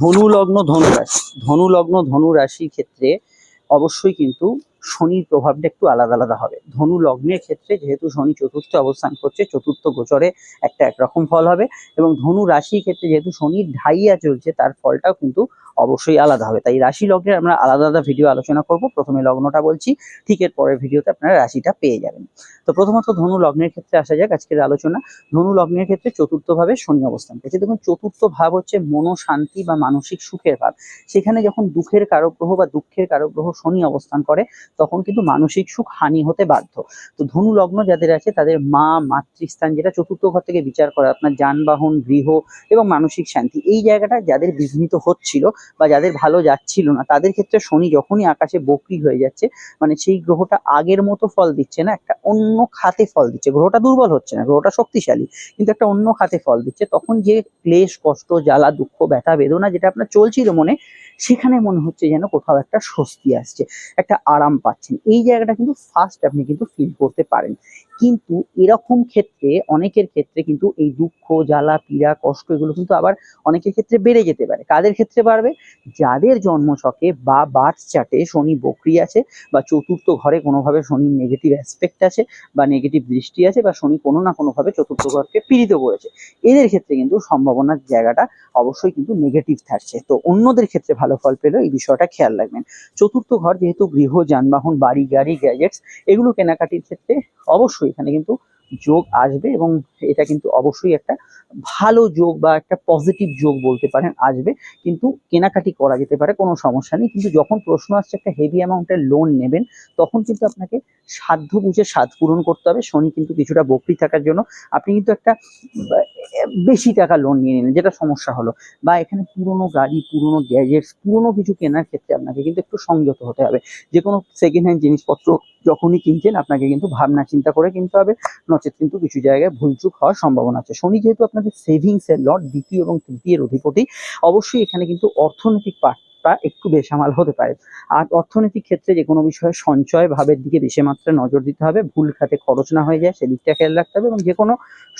ধনু লগ্ন ধনু রাশি, ধনু লগ্ন ধনু রাশির ক্ষেত্রে অবশ্যই কিন্তু শনির প্রভাবটা একটু আলাদা আলাদা হবে। ধনু লগ্নের ক্ষেত্রে যেহেতু শনি চতুর্থে অবস্থান করছে, চতুর্থ গোচরে একটা একরকম ফল হবে, এবং ধনু রাশির ক্ষেত্রে যেহেতু শনির ঢাইয়া চলছে তার ফলটাও কিন্তু অবশ্যই আলাদা হবে। তাই রাশি লগ্নের আমরা আলাদা আলাদা ভিডিও আলোচনা করব। প্রথমে লগ্নটা বলছি, ঠিক এর পরের ভিডিওতে আপনারা রাশিটা পেয়ে যাবেন। তো প্রথমত ধনু লগ্নের ক্ষেত্রে আসা যাক আজকের আলোচনা। ধনু লগ্নের ক্ষেত্রে চতুর্থ ভাবে শনি অবস্থান করছে। দেখুন, চতুর্থ ভাব হচ্ছে মনোশান্তি বা মানসিক সুখের ভাব। সেখানে যখন দুঃখের কারক গ্রহ বা দুঃখের কারক গ্রহ শনি অবস্থান করে তখন কিন্তু মানসিক সুখ হানি হতে বাধ্য। তো ধনু লগ্ন যাদের আছে তাদের মা, মাতৃস্থান, যেটা চতুর্থ ঘর থেকে বিচার করে আপনার যানবাহন, গৃহ এবং মানসিক শান্তি, এই জায়গাটা যাদের বিঘ্নিত হচ্ছিল বা যাদের ভালো যাচ্ছিল না, তাদের ক্ষেত্রে শনি যখনই আকাশে বক্রী হয়ে যাচ্ছে, মানে সেই গ্রহটা আগের মতো ফল দিচ্ছে না, একটা অন্য খাতে ফল দিচ্ছে। গ্রহটা দুর্বল হচ্ছে না, গ্রহটা শক্তিশালী, কিন্তু একটা অন্য খাতে ফল দিচ্ছে। তখন যে ক্লেশ, কষ্ট, জ্বালা, দুঃখ, ব্যথা, বেদনা যেটা আপনার চলছিল মনে, সেখানে মনে হচ্ছে যেন কোথাও একটা স্বস্তি আসছে, একটা আরাম পাচ্ছেন। এই জায়গাটা কিন্তু ফার্স্ট আপনি কিন্তু ফিল করতে পারেন। কিন্তু এরকম ক্ষেত্রে অনেকের ক্ষেত্রে কিন্তু এই দুঃখ, জ্বালা, পীড়া, কষ্ট এগুলো কিন্তু আবার অনেকের ক্ষেত্রে বেড়ে যেতে পারে। কাদের ক্ষেত্রে বাড়বে? যাদের জন্মছকে বা বার্থ চার্টে শনি বক্রী আছে, বা চতুর্থ ঘরে কোনোভাবে শনির নেগেটিভ অ্যাসপেক্ট আছে, বা নেগেটিভ দৃষ্টি আছে, বা শনি কোনো না কোনোভাবে চতুর্থ ঘরকে পীড়িত করেছে। এদের ক্ষেত্রে কিন্তু সম্ভাবনার জায়গাটা অবশ্যই কিন্তু নেগেটিভ থাকছে। তো অন্যদের ক্ষেত্রে ভালো ফল পেলেও এই বিষয়টা খেয়াল রাখবেন। চতুর্থ ঘর যেহেতু গৃহ, যানবাহন, বাড়ি গাড়ি, গ্যাজেটস এগুলো কেনাকাটির ক্ষেত্রে অবশ্যই এখানে কিন্তু যোগ আসবে, এবং এটা কিন্তু অবশ্যই একটা ভালো যোগ বা একটা পজিটিভ যোগ বলতে পারেন আসবে। কিন্তু কেনাকাটি করা যেতে পারে, কোনো সমস্যা নেই। কিন্তু যখন প্রশ্ন আসছে একটা হেভি অ্যামাউন্টের লোন নেবেন, তখন কিন্তু আপনাকে সাধ্য বুঝে স্বাদ পূরণ করতে হবে। শনি কিন্তু কিছুটা বক্রী থাকার জন্য আপনি কিন্তু একটা বেশি টাকা লোন নিয়ে নিলেন, যেটা সমস্যা হলো। বা এখানে পুরোনো গাড়ি, পুরোনো গ্যাজেটস, পুরোনো কিছু কেনার ক্ষেত্রে আপনাকে কিন্তু একটু সংযত হতে হবে। যে কোনো সেকেন্ড হ্যান্ড জিনিসপত্র যখনই কিনছেন আপনাকে কিন্তু ভাবনা চিন্তা করে কিনতে হবে, নচেত কিন্তু কিছু জায়গায় ভুলচুক হওয়ার সম্ভাবনা আছে। শনি যেহেতু আপনাদের সেভিংস এর লর্ড, দ্বিতীয় এবং তৃতীয়ের অধিপতি, অবশ্যই এখানে কিন্তু অর্থনৈতিক পার্টটা একটু বেসামাল হতে পারে। আর অর্থনৈতিক ক্ষেত্রে যে কোনো বিষয়ে সঞ্চয় ভাবের দিকে বেশি মাত্রায় নজর দিতে হবে, ভুল খাতে খরচ না হয়ে যায় সেদিকটা খেয়াল রাখতে হবে, এবং যে কোনো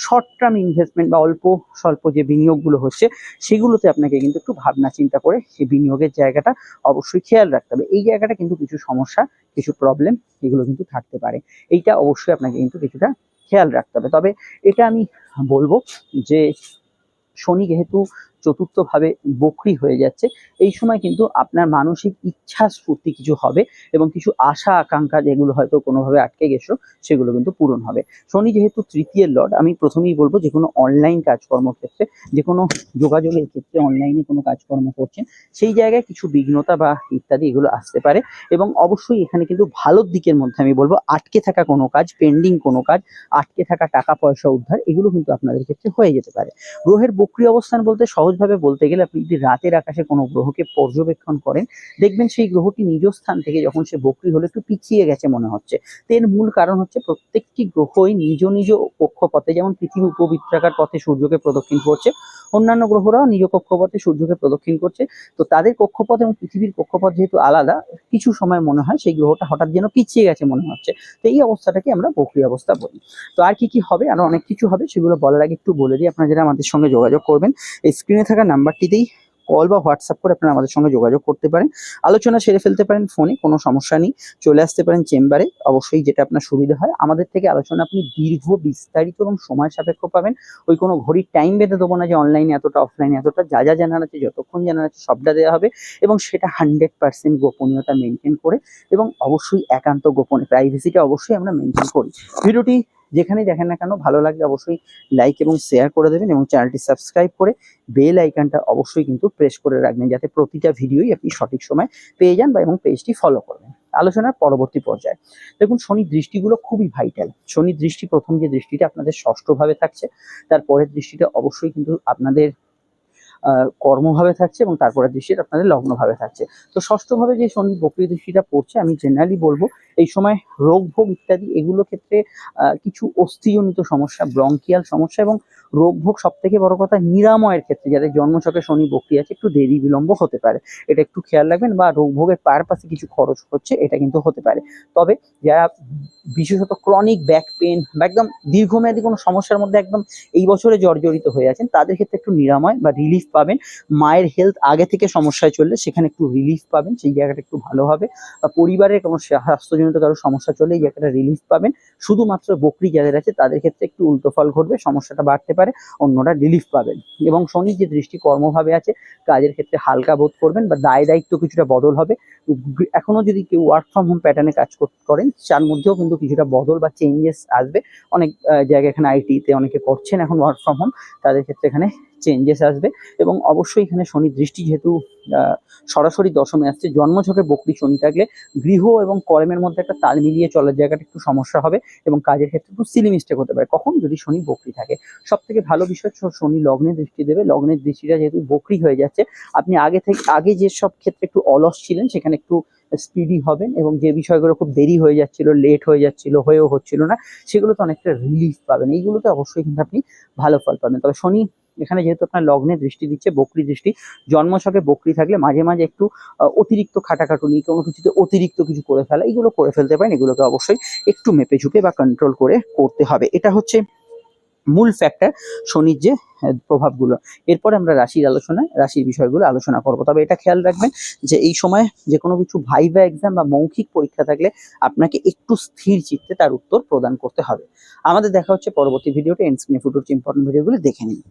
শর্ট টার্ম ইনভেস্টমেন্ট বা অল্প স্বল্প যে বিনিয়োগগুলো হচ্ছে সেগুলোতে আপনাকে কিন্তু একটু ভাবনা চিন্তা করে সেই বিনিয়োগের জায়গাটা অবশ্যই খেয়াল রাখতে হবে। এই জায়গাটা কিন্তু কিছু সমস্যা, কিছু প্রবলেম এগুলো কিন্তু থাকতে পারে। এইটা অবশ্যই আপনাকে কিন্তু কিছুটা খেয়াল রাখতে হবে। তবে এটা আমি বলবো যে শনি যেহেতু চতুর্থ ভাবে বক্রী হয়ে যাচ্ছে, এই সময় কিন্তু আপনার মানসিক ইচ্ছা স্ফূর্তি কিছু হবে, এবং কিছু আশা আকাঙ্ক্ষা যেগুলো হয়তো কোনোভাবে আটকে গেছো সেগুলো কিন্তু পূরণ হবে। শনি যেহেতু তৃতীয় লর্ড, আমি প্রথমেই বলবো যে কোনো অনলাইন কাজকর্ম ক্ষেত্রে, যে কোনো যোগাযোগের ক্ষেত্রে, অনলাইনে কোনো কাজকর্ম করছেন সেই জায়গায় কিছু বিঘ্নতা বা ইত্যাদি এগুলো আসতে পারে। এবং অবশ্যই এখানে কিন্তু ভালোর দিকের মধ্যে আমি বলবো আটকে থাকা কোনো কাজ, পেন্ডিং কোনো কাজ, আটকে থাকা টাকা পয়সা উদ্ধার এগুলো কিন্তু আপনাদের ক্ষেত্রে হয়ে যেতে পারে। গ্রহের বক্রী অবস্থান বলতে সহজভাবে বলতে গেলে, আপনি যদি রাতের আকাশে কোনো গ্রহকে পর্যবেক্ষণ করেন, দেখবেন সেই গ্রহটি নিজ স্থান থেকে যখন সে বক্রী হলে একটু পিছিয়ে গেছে মনে হচ্ছে। তো এর মূল কারণ হচ্ছে প্রত্যেকটি গ্রহই নিজ নিজ কক্ষপথে, যেমন পৃথিবী উপবৃত্তাকার পথে সূর্যকে প্রদক্ষিণ করছে, অন্যান্য গ্রহরাও নিজ কক্ষপথে সূর্যকে প্রদক্ষিণ করছে। তো তাদের কক্ষপথ এবং পৃথিবীর কক্ষপথ যেহেতু আলাদা, কিছু সময় মনে হয় সেই গ্রহটা হঠাৎ যেন পিছিয়ে গেছে মনে হচ্ছে। তো এই অবস্থাটাকে আমরা বক্রী অবস্থা বলি। তো আর কি কি হবে, আরো অনেক কিছু হবে, সেগুলো বলার আগে একটু বলে দিই, আপনারা যারা আমাদের সঙ্গে যোগাযোগ করবেন এই স্ক্রিনে থাকা নাম্বারটিতেই কল বা হোয়াটসঅ্যাপ করে আপনারা আমাদের সঙ্গে যোগাযোগ করতে পারেন। আলোচনা সেরে ফেলতে পারেন ফোনে, কোনো সমস্যা নেই। চলে আসতে পারেন চেম্বারে, অবশ্যই যেটা আপনার সুবিধা হয়। আমাদের থেকে আলোচনা আপনি দীর্ঘ, বিস্তারিত এবং সময় সাপেক্ষ পাবেন। ওই কোনো ঘড়ির টাইম বেঁধে দেবো না যে অনলাইনে এতটা, অফলাইনে এতটা। যা যা জানার আছে, যতক্ষণ জানার আছে সবটা দেওয়া হবে, এবং সেটা 100% গোপনীয়তা মেনটেন করে, এবং অবশ্যই একান্ত গোপনে, প্রাইভেসিটা অবশ্যই আমরা মেনটেন করি। ভিডিওটি যেখানে দেখেন না কেন ভালো লাগলে অবশ্যই লাইক এবং শেয়ার করে দেবেন, এবং চ্যানেলটি সাবস্ক্রাইব করে বেল আইকনটা অবশ্যই কিন্তু প্রেস করে রাখবেন, যাতে প্রতিটা ভিডিওই আপনি সঠিক সময় পেয়ে যান, বা এবং পেজটি ফলো করবেন। আলোচনার পরবর্তী পর্যায়ে দেখুন, শনির দৃষ্টিগুলো খুবই ভাইটাল। শনির দৃষ্টি, প্রথম যে দৃষ্টিটা আপনাদের ষষ্ঠ ভাবে থাকছে, তার পরের দৃষ্টিটা অবশ্যই কিন্তু আপনাদের কর্মভাবে থাকছে, এবং তারপরের দৃষ্টিটা আপনাদের লগ্নভাবে থাকছে। তো ষষ্ঠভাবে যে শনি বক্রী দৃষ্টিটা পড়ছে, আমি জেনারেলি বলবো এই সময় রোগ ভোগ ইত্যাদি এগুলো ক্ষেত্রে কিছু অস্থিজনিত সমস্যা, ব্রঙ্কিয়াল সমস্যা এবং রোগ ভোগ, সব থেকে বড় কথা নিরাময়ের ক্ষেত্রে যাদের জন্মছকে শনি বক্রি আছে একটু দেরি বিলম্ব হতে পারে, এটা একটু খেয়াল রাখবেন। বা রোগ ভোগের পাশে কিছু খরচ হচ্ছে, এটা কিন্তু হতে পারে। তবে যারা বিশেষত ক্রনিক ব্যাক পেন বা একদম দীর্ঘমেয়াদী কোনো সমস্যার মধ্যে একদম এই বছরে জর্জরিত হয়ে আছেন, তাদের ক্ষেত্রে একটু নিরাময় বা রিলিফ পাবেন। মায়ের হেলথ আগে থেকে সমস্যায় চললে সেখানে একটু রিলিফ পাবেন, সেই জায়গাটা একটু ভালো হবে। বা পরিবারের কোনো স্বাস্থ্যজনিত কারো সমস্যা চললে এই জায়গাটা রিলিফ পাবেন। শুধুমাত্র বকরি যাদের আছে তাদের ক্ষেত্রে একটু উল্টো ফল ঘটবে, সমস্যাটা বাড়তে পারে, অন্যরা রিলিফ পাবেন। এবং শনির যে দৃষ্টি কর্মভাবে আছে, কাজের ক্ষেত্রে হালকা বোধ করবেন বা দায় দায়িত্ব কিছুটা বদল হবে। এখনো যদি কেউ ওয়ার্ক ফ্রম হোম প্যাটার্নে কাজ করেন, তার মধ্যেও কিন্তু কিছুটা বদল বা চেঞ্জেস আসবে। অনেক জায়গায় এখানে আইটিতে অনেকে করছেন এখন ওয়ার্ক ফ্রম হোম, তাদের ক্ষেত্রে এখানে চেঞ্জেস আসবে। এবং অবশ্যই এখানে শনির দৃষ্টি যেহেতু সরাসরি দশমে আসছে, জন্মছকে বকরি শনি থাকলে গৃহ এবং কর্মের মধ্যে একটা তাল মিলিয়ে চলার জায়গাটা একটু সমস্যা হবে এবং কাজের ক্ষেত্রে একটু সিলি মিস্টেক হতে পারে, কখন যদি শনি বকরি থাকে। সব থেকে ভালো বিষয় শনি লগ্নে দৃষ্টি দেবে, লগ্নের দৃষ্টিটা যেহেতু বকরি হয়ে যাচ্ছে, আপনি আগে যেসব ক্ষেত্রে একটু অলস ছিলেন সেখানে একটু স্পিডি হবেন এবং যে বিষয়গুলো খুব দেরি হয়ে যাচ্ছিল, লেট হয়ে যাচ্ছিল, হয়েও হচ্ছিল না, সেগুলোতে অনেকটা রিলিফ পাবেন। এইগুলোতে অবশ্যই কিন্তু আপনি ভালো ফল পাবেন। তবে শনি এখানে যেহেতু আপনার লগ্নে দৃষ্টি দিচ্ছে, বকরি দৃষ্টি, জন্মছকে বকরি থাকলে মাঝে মাঝে একটু অতিরিক্ত খাটাখাটুনি, কোনো কিছুতে অতিরিক্ত কিছু করে ফেলা, এইগুলো করে ফেলতে পারেন। এগুলোকে অবশ্যই একটু মেপে ঝুঁকে বা কন্ট্রোল করে করতে হবে। এটা হচ্ছে মূল ফ্যাক্টর শনির যে প্রভাবগুলো। এরপরে আমরা রাশির বিষয়গুলো আলোচনা করব। তবে এটা খেয়াল রাখবেন যে এই সময় যে কোনো কিছু ভাইভা এক্সাম বা মৌখিক পরীক্ষা থাকলে আপনাকে একটু স্থির চিত্তে তার উত্তর প্রদান করতে হবে। আমাদের দেখা হচ্ছে পরবর্তী ভিডিওতে। এন্ড স্ক্রিনে ফুটে উঠছে ইম্পর্টেন্ট ভিডিওগুলো, দেখে নিন।